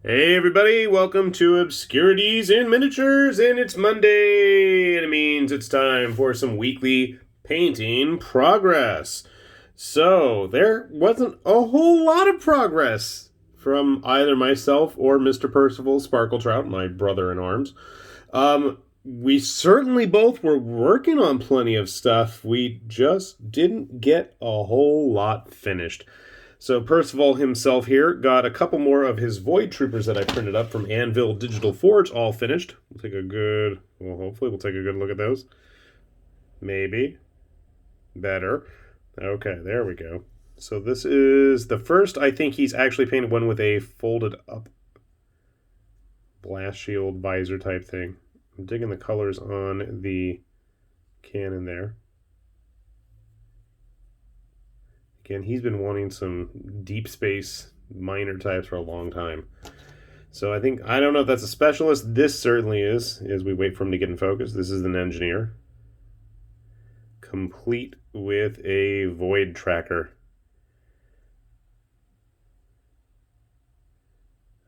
Hey everybody, welcome to Obscurities in Miniatures, and it's Monday, and it means it's time for some weekly painting progress. So, there wasn't a whole lot of progress from either myself or Mr. Percival Sparkletrout, my brother in arms. We certainly both were working on plenty of stuff, we just didn't get a whole lot finished. So Percival himself here got a couple more of his Void Troopers that I printed up from Anvil Digital Forge all finished. Hopefully we'll take a good look at those. Maybe. Better. Okay, there we go. So this is the first, I think he's actually painted one with a folded up blast shield visor type thing. I'm digging the colors on the cannon there. Again, he's been wanting some deep space miner types for a long time. So I don't know if that's a specialist. This certainly is, as we wait for him to get in focus. This is an engineer. Complete with a void tracker.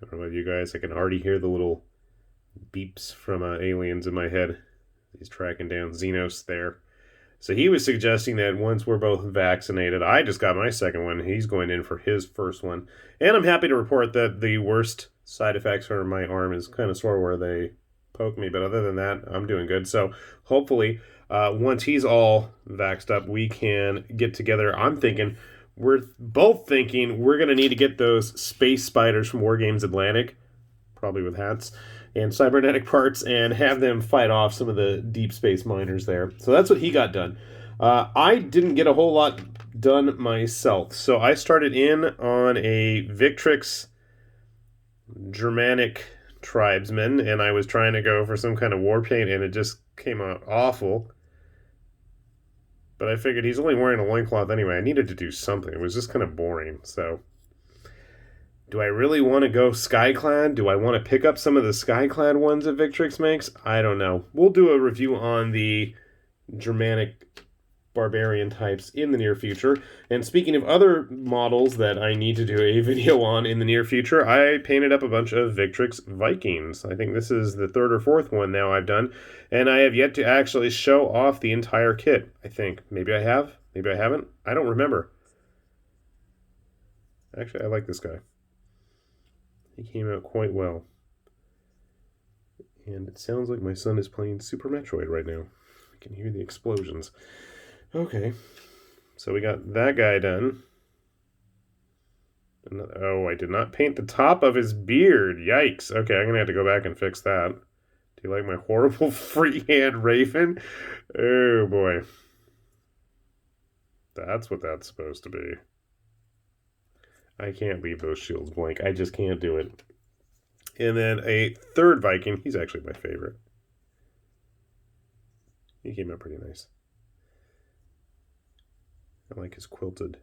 I don't know about you guys. I can already hear the little beeps from aliens in my head. He's tracking down Xenos there. So he was suggesting that once we're both vaccinated, I just got my second one, he's going in for his first one. And I'm happy to report that the worst side effects for my arm is kind of sore where they poke me. But other than that, I'm doing good. So hopefully, once he's all vaxxed up, we can get together. We're both thinking we're going to need to get those space spiders from War Games Atlantic, probably with hats and cybernetic parts, and have them fight off some of the deep space miners there. So that's what he got done. I didn't get a whole lot done myself. So I started in on a Victrix Germanic tribesman, and I was trying to go for some kind of war paint, and it just came out awful. But I figured he's only wearing a loincloth anyway. I needed to do something. It was just kind of boring, so... Do I really want to go Skyclad? Do I want to pick up some of the Skyclad ones that Victrix makes? I don't know. We'll do a review on the Germanic barbarian types in the near future. And speaking of other models that I need to do a video on in the near future, I painted up a bunch of Victrix Vikings. I think this is the third or fourth one now I've done. And I have yet to actually show off the entire kit, I think. Maybe I have. Maybe I haven't. I don't remember. Actually, I like this guy. He came out quite well. And it sounds like my son is playing Super Metroid right now. I can hear the explosions. Okay. So we got that guy done. Oh, I did not paint the top of his beard. Yikes. Okay, I'm going to have to go back and fix that. Do you like my horrible freehand Raven? Oh, boy. That's what that's supposed to be. I can't leave those shields blank. I just can't do it. And then a third Viking. He's actually my favorite. He came out pretty nice. I like his quilted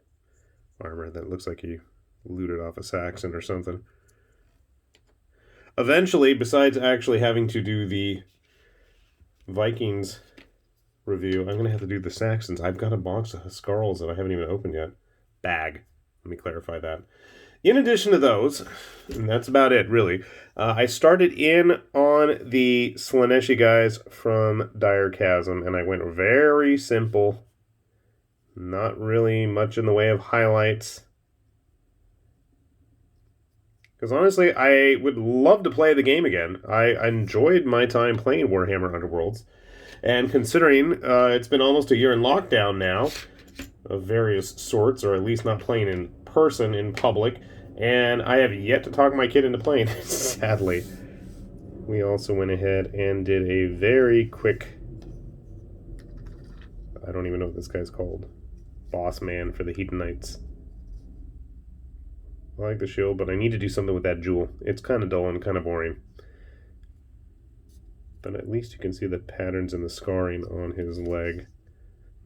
armor. That looks like he looted off a Saxon or something. Eventually, besides actually having to do the Vikings review, I'm going to have to do the Saxons. I've got a box of Skarls that I haven't even opened yet. Bag. Let me clarify that. In addition to those, and that's about it, really, I started in on the Slaaneshi guys from Direchasm, and I went very simple. Not really much in the way of highlights. Because honestly, I would love to play the game again. I enjoyed my time playing Warhammer Underworlds. And considering it's been almost a year in lockdown now, of various sorts, or at least not playing in person in public, and I have yet to talk my kid into playing, sadly. We also went ahead and did a very quick, I don't even know what this guy's called, boss man for the Hedonites. I like the shield, but I need to do something with that jewel. It's kind of dull and kind of boring. But at least you can see the patterns and the scarring on his leg.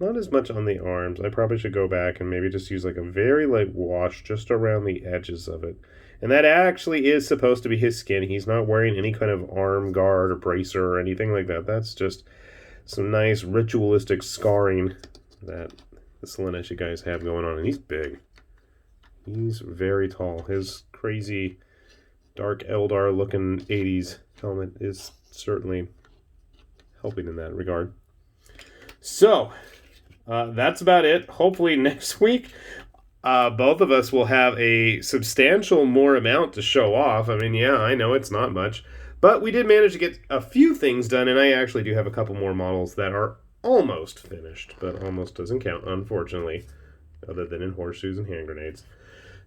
Not as much on the arms. I probably should go back and maybe just use like a very light wash just around the edges of it. And that actually is supposed to be his skin. He's not wearing any kind of arm guard or bracer or anything like that. That's just some nice ritualistic scarring that the Slaaneshi guys have going on. And he's big. He's very tall. His crazy dark Eldar looking 80s helmet is certainly helping in that regard. So, that's about it. Hopefully next week, both of us will have a substantial more amount to show off. I mean, yeah, I know it's not much, but we did manage to get a few things done, and I actually do have a couple more models that are almost finished, but almost doesn't count, unfortunately, other than in horseshoes and hand grenades.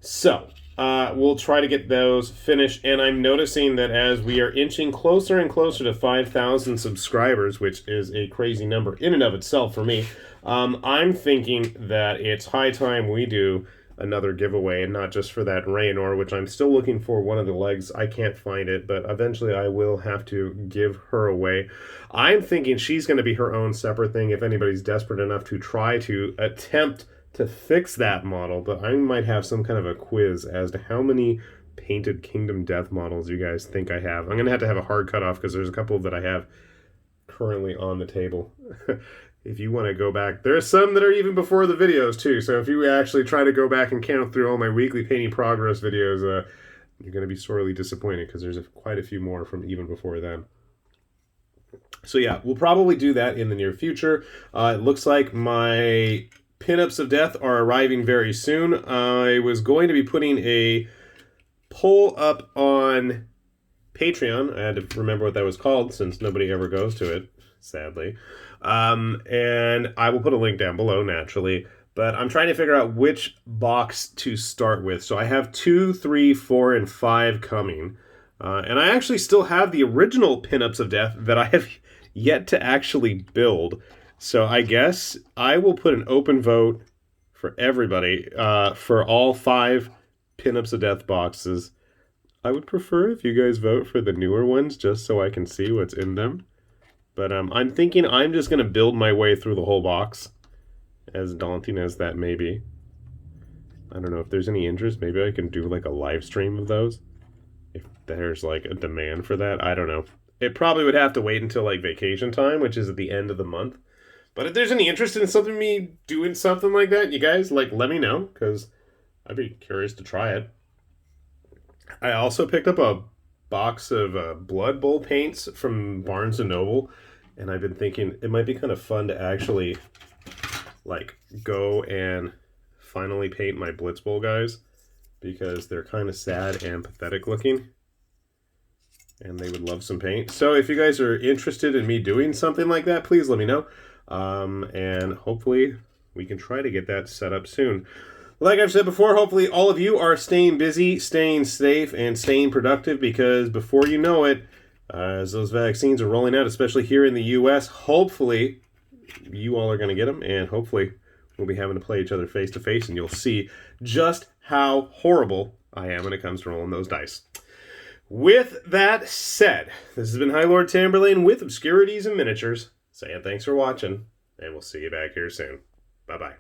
So, we'll try to get those finished, and I'm noticing that as we are inching closer and closer to 5,000 subscribers, which is a crazy number in and of itself for me, I'm thinking that it's high time we do another giveaway, and not just for that Raynor, which I'm still looking for one of the legs. I can't find it, but eventually I will have to give her away. I'm thinking she's going to be her own separate thing if anybody's desperate enough to try to attempt to fix that model, but I might have some kind of a quiz as to how many painted Kingdom Death models you guys think I have. I'm going to have a hard cutoff because there's a couple that I have currently on the table. If you want to go back, there are some that are even before the videos too, so if you actually try to go back and count through all my weekly painting progress videos, you're going to be sorely disappointed because there's quite a few more from even before then. So yeah, we'll probably do that in the near future. It looks like my Pinups of Death are arriving very soon. I was going to be putting a poll up on Patreon. I had to remember what that was called since nobody ever goes to it, sadly. And I will put a link down below, naturally. But I'm trying to figure out which box to start with. So I have 2, 3, 4, and 5 coming. And I actually still have the original Pinups of Death that I have yet to actually build. So I guess I will put an open vote for everybody for all 5 Pinups of Death boxes. I would prefer if you guys vote for the newer ones just so I can see what's in them. But I'm thinking I'm just going to build my way through the whole box, as daunting as that may be. I don't know if there's any interest. Maybe I can do like a live stream of those. If there's like a demand for that, I don't know. It probably would have to wait until like vacation time, which is at the end of the month. But if there's any interest in me doing something like that, you guys, like, let me know, because I'd be curious to try it. I also picked up a box of Blood Bowl paints from Barnes & Noble, and I've been thinking it might be kind of fun to actually, like, go and finally paint my Blitz Bowl guys, because they're kind of sad and pathetic looking, and they would love some paint. So if you guys are interested in me doing something like that, please let me know. And hopefully we can try to get that set up soon. Like I've said before, hopefully all of you are staying busy, staying safe, and staying productive, because before you know it, as those vaccines are rolling out, especially here in the U.S., hopefully you all are going to get them, and hopefully we'll be having to play each other face to face, and you'll see just how horrible I am when it comes to rolling those dice. With that said, this has been High Lord Tamberlane with Obscurities and Miniatures, saying thanks for watching, and we'll see you back here soon. Bye-bye.